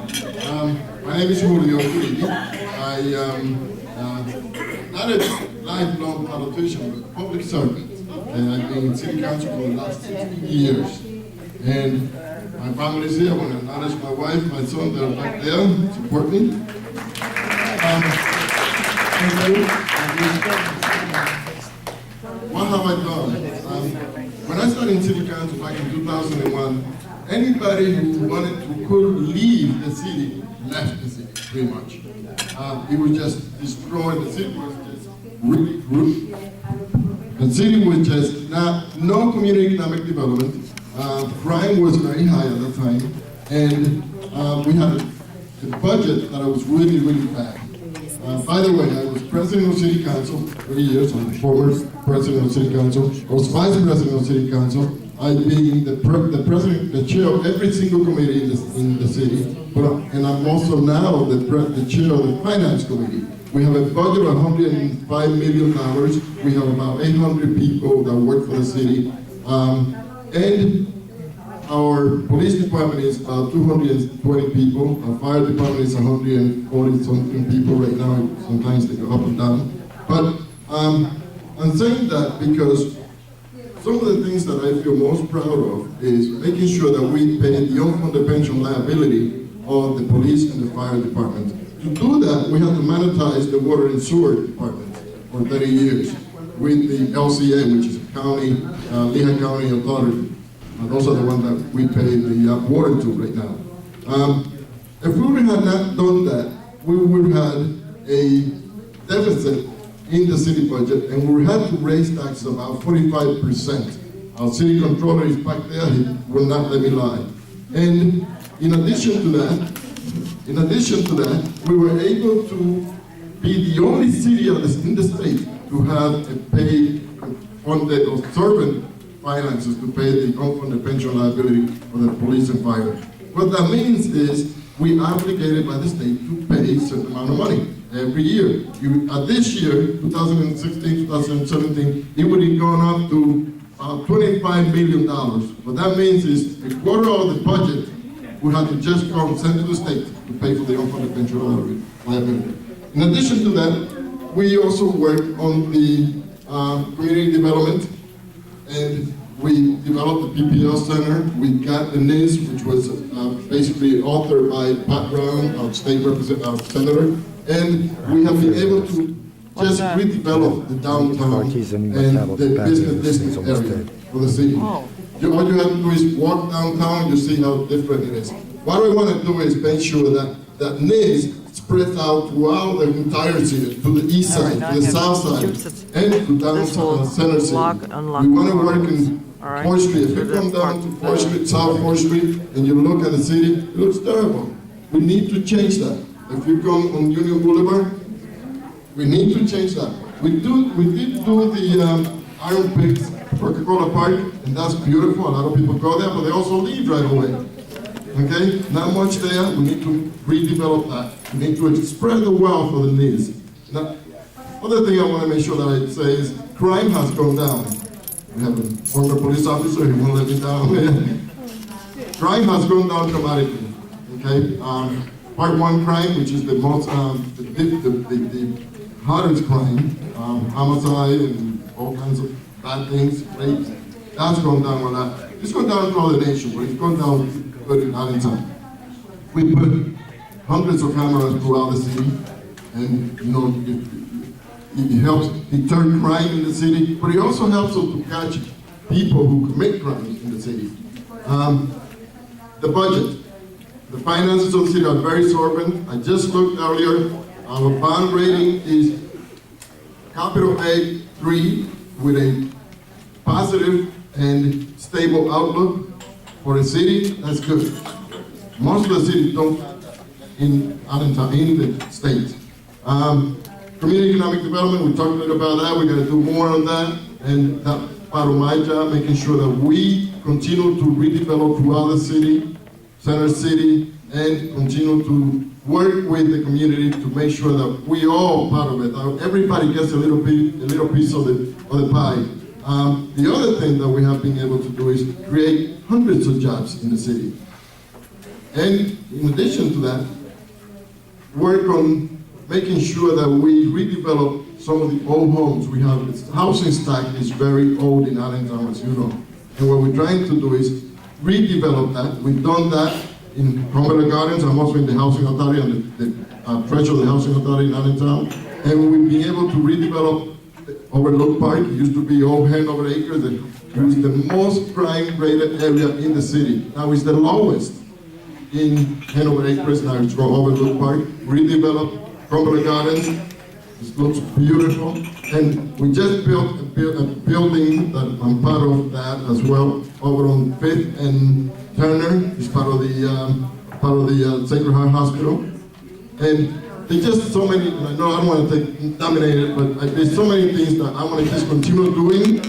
My name is Julio Curidi. I not a lifelong politician, but public servant. And I've been in city council for the last 16 years. And my family is here. I want to acknowledge my wife, my son, they're back there, support me. What have I done? When I started in city council back in 2001, anybody who could leave the city left the city, pretty much. It was just destroyed. The city was just really rude. The city was just no community economic development. Crime was very high at the time, and we had a budget that was really, really bad. By the way, I was president of city council for 3 years. I'm the former president of city council. I was vice president of city council. I've been the president, the chair of every single committee in the city. And I'm also now the chair of the finance committee. We have a budget of $105 million. We have about 800 people that work for the city. And our police department is about 220 people. Our fire department is 140 something people right now. Sometimes they go up and down. But I'm saying that because some of the things that I feel most proud of is making sure that we pay the unfunded pension liability of the police and the fire department. To do that, we have to monetize the water and sewer department for 30 years with the LCA, which is a county, Lehigh County Authority. Those are the ones that we pay the water to right now. If we would have not done that, we would have had a deficit in the city budget, and we had to raise taxes about 45%. Our city controller is back there, he will not let me lie. And in addition to that, we were able to be the only city in the state to have a paid funded or servant finances to pay the unfunded pension liability for the police and fire. What that means is we are obligated by the state to pay a certain amount of money every year. This year, 2016, 2017, it would have gone up to about $25 million. What that means is a quarter of the budget would have to just come sent to the state to pay for the unfunded pension liability. In addition to that, we also work on the community development, and we developed the PPL Center. We got the NIS, which was basically authored by Pat Brown, our state senator, and we have been able to just redevelop the downtown and the business district area for the city. All you have to do is walk downtown, you see how different it is. What we want to do is make sure that NIS spreads out throughout the entire city, to the east side, to the south side, and to downtown center city. We want to work in 4th Street. If you come down to 4th Street, South 4th Street, and you look at the city, it looks terrible. We need to change that. If you come on Union Boulevard, we need to change that. We did do the Iron Pigs Coca-Cola Park, and that's beautiful. A lot of people go there, but they also leave right away. Okay, not much there. We need to redevelop that. We need to spread the wealth for the needs. Now, other thing I want to make sure that I say is crime has gone down. We have a former police officer, he won't let me down. Crime has gone down dramatically. Okay, part 1 crime, which is the most, the hardest crime, homicide and all kinds of bad things, rape, that's gone down a lot. It's gone down throughout the nation, but it's gone down good in Arlington. We put hundreds of cameras throughout the city, and it helps deter crime in the city, but it also helps us to catch people who commit crimes in the city. The budget. The finances of the city are very sorbent. I just looked earlier. Our bond rating is capital A 3 with a positive and stable outlook. For the city, that's good. Most of the cities don't in the state. Community economic development, we talked a little about that. We're going to do more on that. And that's part of my job, making sure that we continue to redevelop throughout the city, center city, and continue to work with the community to make sure that we all part of it. Everybody gets a little piece of the pie. The other thing that we have been able to do is create hundreds of jobs in the city. And in addition to that, work on making sure that we redevelop some of the old homes we have. The housing stock is very old in Allentown, as you know. And what we're trying to do is redevelop that. We've done that in Cumberland Gardens. I'm also in the Housing Authority and the treasurer of the Housing Authority in Allentown. And we've been able to redevelop Overlook Park. It used to be old Hanover Acres. It was the most crime-rated area in the city. Now it's the lowest in Hanover Acres. Now it's called Overlook Park. Redeveloped Cumberland Gardens. It looks beautiful. And we just built a building that I'm part of that as well, over on 5th and Turner. It's part of the Sacred Heart Hospital. And there's just so many, I know I don't want to dominate it, but there's so many things that I want to just continue doing.